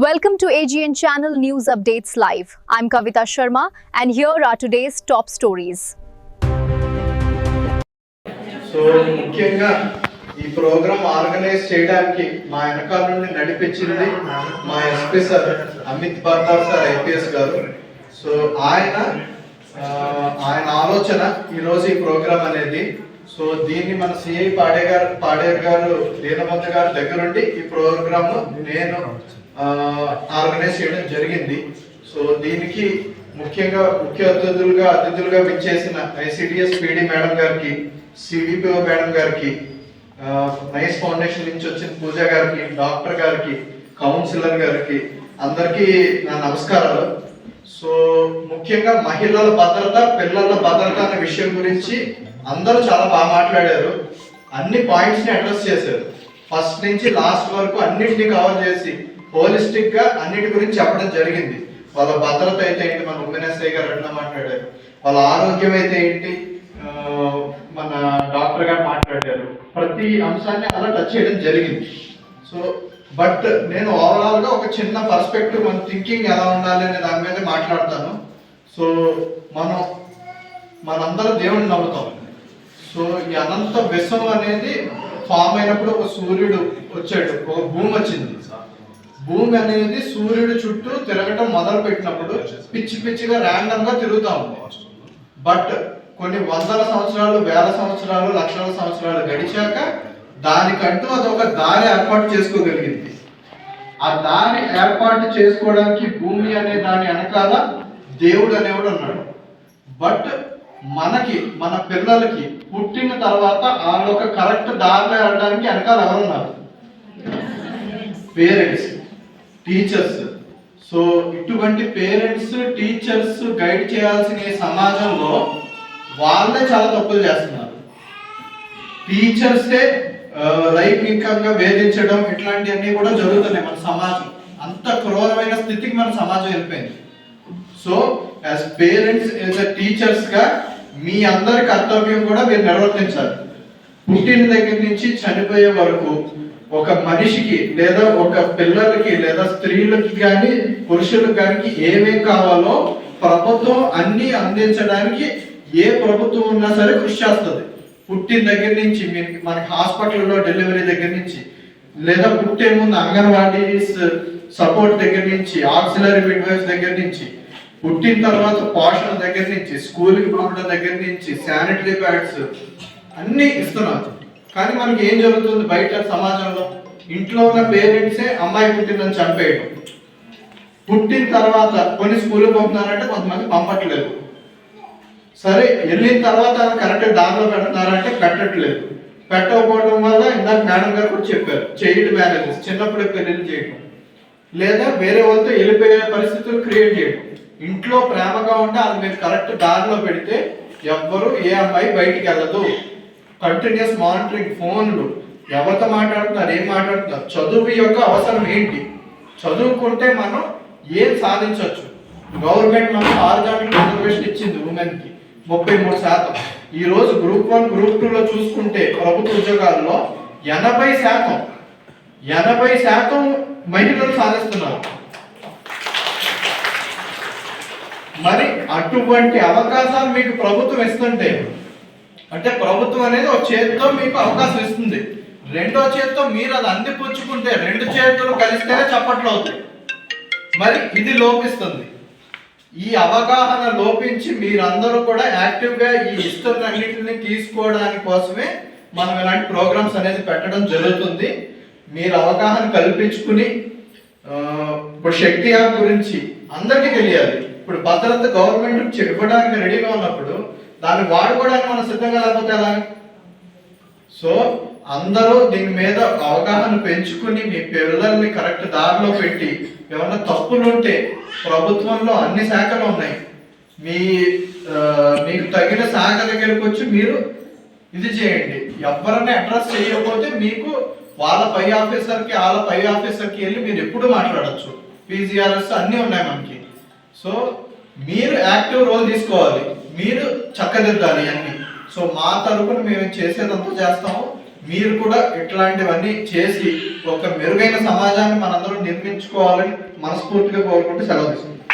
Welcome to AGN Channel News Updates Live. I'm Kavita Sharma and here are today's top stories. So ముఖ్యంగా ఈ programme organise చేయడానికి మా వెనకాల నుండి నడిపించింది మా SP sir Amit Bardar sir IPS గారు. సో ఆయన ఆలోచన ఈరోజు ఈ ప్రోగ్రామ్ అనేది. సో దీన్ని మన సిఐ పాడేరు గారు దీనబంధు గారి దగ్గరుండి ఈ ప్రోగ్రామ్ నేను ఆర్గనైజ్ చేయడం జరిగింది. సో దీనికి ముఖ్యంగా ముఖ్య అతిథులుగా విచ్చేసిన ఐసిడిఎస్ పీడి మేడం గారికి, సిడిపిఓ మేడం గారికి, నైస్ ఫౌండేషన్ నుంచి వచ్చిన పూజ గారికి, డాక్టర్ గారికి, కౌన్సిలర్ గారికి అందరికీ నా నమస్కారాలు. సో ముఖ్యంగా మహిళల భద్రత, పిల్లల భద్రత అనే విషయం గురించి అందరూ చాలా బాగా మాట్లాడారు. అన్ని పాయింట్స్ ని అడ్రస్ చేశారు. ఫస్ట్ నుంచి లాస్ట్ వరకు అన్నింటినీ కవర్ చేసి హోలిస్టిక్ గా అన్నిటి గురించి చెప్పడం జరిగింది. వాళ్ళ భద్రత అయితే ఏంటి, మన ఉమెన్ఎస్ఐ గారు అట్లా మాట్లాడారు. వాళ్ళ ఆరోగ్యం అయితే ఏంటి, మన డాక్టర్ గారు మాట్లాడారు. ప్రతి అంశాన్ని అలా టచ్ చేయడం జరిగింది. సో బట్ నేను ఓవరాల్ గా ఒక చిన్న పర్స్పెక్టివ్, మన థింకింగ్ ఎలా ఉండాలి అనే దాని మీద మాట్లాడతాను. సో మనందరం దేవుడిని నమ్ముతాం. సో ఈ అనంత విశ్వం అనేది ఫామ్ అయినప్పుడు ఒక సూర్యుడు వచ్చాడు, ఒక భూమి వచ్చింది. భూమి అనేది సూర్యుడు చుట్టూ తిరగటం మొదలు పెట్టినప్పుడు పిచ్చిగా ర్యాండమ్ గా తిరుగుతా ఉంది. బట్ కొన్ని వందల సంవత్సరాలు, వేల సంవత్సరాలు, లక్షల సంవత్సరాలు గడిచాక దానికంటూ అదొక దారి ఏర్పాటు చేసుకోగలిగింది. ఆ దారి ఏర్పాటు చేసుకోవడానికి భూమి అనే దాని వెనకాల దేవుడు అనేవాడు ఉన్నాడు. బట్ మన పిల్లలకి పుట్టిన తర్వాత వాళ్ళొక కరెక్ట్ దారిలో వెళ్ళడానికి వెనకాల ఎవరున్నారు? Parents, teachers. సో ఇటువంటి పేరెంట్స్, టీచర్స్ గైడ్ చేయాల్సిన సమాజంలో వాళ్ళే చాలా తప్పులు చేస్తున్నారు. టీచర్సే లైంగికంగా వేధించడం ఇట్లాంటివన్నీ కూడా జరుగుతున్నాయి. మన సమాజం అంత క్రూరమైన స్థితికి మన సమాజం వెళ్ళిపోయింది. So as parents, as teachers గా మీ అందరి కర్తవ్యం కూడా మీరు నిర్వర్తించాలి. పుట్టిన దగ్గర నుంచి చనిపోయే వరకు ఒక మనిషికి లేదా ఒక పిల్లలకి లేదా స్త్రీలకి కానీ పురుషులకు కానీ ఏమేం కావాలో ప్రభుత్వం అన్ని అందించడానికి ఏ ప్రభుత్వం ఉన్నా సరే కృషి చేస్తుంది. పుట్టిన దగ్గర నుంచి మనకి హాస్పిటల్లో డెలివరీ దగ్గర నుంచి, లేదా పుట్టే ముందు అంగన్వాడీ సపోర్ట్ దగ్గర నుంచి, ఆక్సిలరీ మిడ్వైఫ్స్ దగ్గర నుంచి, పుట్టిన తర్వాత పోషణ దగ్గర నుంచి, స్కూల్కి పంపడం దగ్గర నుంచి, శానిటరీ ప్యాడ్స్ అన్ని ఇస్తున్నారు. కానీ మనకి ఏం జరుగుతుంది బయట సమాజంలో? ఇంట్లో ఉన్న పేరెంట్సే అమ్మాయి పుట్టిందని చంపేయడం. పుట్టిన తర్వాత కొన్ని స్కూల్కి పంపుతున్నారంటే కొంతమంది పంపట్లేదు. సరే వెళ్ళిన తర్వాత కరెక్ట్ దారిలో పెడుతున్నారంటే పెట్టట్లేదు. పెట్టకపోవడం వల్ల ఇందాక మేడం గారు కూడా చెప్పారు, చైల్డ్ మ్యారేజెస్, చిన్నప్పుడే పెళ్లి చేయడం, లేదా వేరే వాళ్ళతో వెళ్ళిపోయే పరిస్థితులు క్రియేట్ చేయడం. ఇంట్లో ప్రేమగా ఉంటే అది మీరు కరెక్ట్ దారిలో పెడితే ఎవ్వరు ఏ అమ్మాయి బయటికి వెళ్ళదు. కంటిన్యూస్ మానిటరింగ్, ఫోన్లు, ఎవరితో మాట్లాడుతున్నారు, ఏం మాట్లాడుతున్నారు, చదువు యొక్క అవసరం ఏంటి, చదువుకుంటే మనం ఏం సాధించవచ్చు. గవర్నమెంట్ మనకు హారిజాంటల్ రిజర్వేషన్ ఇచ్చింది ఉమెన్కి 33%. ఈ రోజు గ్రూప్ 1, గ్రూప్ 2లో చూసుకుంటే ప్రభుత్వ ఉద్యోగాల్లో 80% మహిళలు సాధిస్తున్నారు. మరి అటువంటి అవకాశాలు మీకు ప్రభుత్వం ఇస్తుంటే, అంటే ప్రభుత్వం అనేది ఒక చేతితో మీకు అవకాశం ఇస్తుంది, రెండో చేతితో మీరు అది అందిపుచ్చుకుంటే 2 చేతులు కలిస్తేనే చప్పట్లు అవుతాయి. మరి ఇది లోపిస్తుంది. ఈ అవగాహన లోపించి మీరందరూ కూడా యాక్టివ్గా ఈ ఇస్తున్నన్నింటిని తీసుకోవడానికి కోసమే మనం ఇలాంటి ప్రోగ్రామ్స్ అనేది పెట్టడం జరుగుతుంది. మీరు అవగాహన కల్పించుకుని, ఇప్పుడు శక్తి యాప్ గురించి అందరికీ తెలియాలి. ఇప్పుడు భద్రత గవర్నమెంట్ ఇవ్వడానికి రెడీగా ఉన్నప్పుడు దాన్ని వాడుకోవడానికి మనం సిద్ధంగా లేకపోతే ఎలా? సో అందరూ దీని మీద అవగాహన పెంచుకుని మీ పిల్లల్ని కరెక్ట్ దారిలో పెట్టి, ఏమన్నా తప్పులుంటే ప్రభుత్వంలో అన్ని శాఖలు ఉన్నాయి, మీకు తగిన శాఖ దగ్గరికి వచ్చి మీరు ఇది చేయండి. ఎవరిని అడ్రస్ చేయకపోతే మీకు వాళ్ళ పై ఆఫీసర్కి వెళ్ళి మీరు ఎప్పుడు మాట్లాడచ్చు. పీజీఆర్ఎస్ అన్నీ ఉన్నాయి మనకి. సో మీరు యాక్టివ్ రోల్ తీసుకోవాలి, మీరు చక్కదిద్దాలి అన్ని. సో మా తరపున మేము చేసేదంతా చేస్తాము. మీరు కూడా ఇట్లాంటివన్నీ చేసి ఒక మెరుగైన సమాజాన్ని మనందరం నిర్మించుకోవాలని మనస్ఫూర్తిగా కోరుకుంటూ సెలవు తీసుకుంటాం.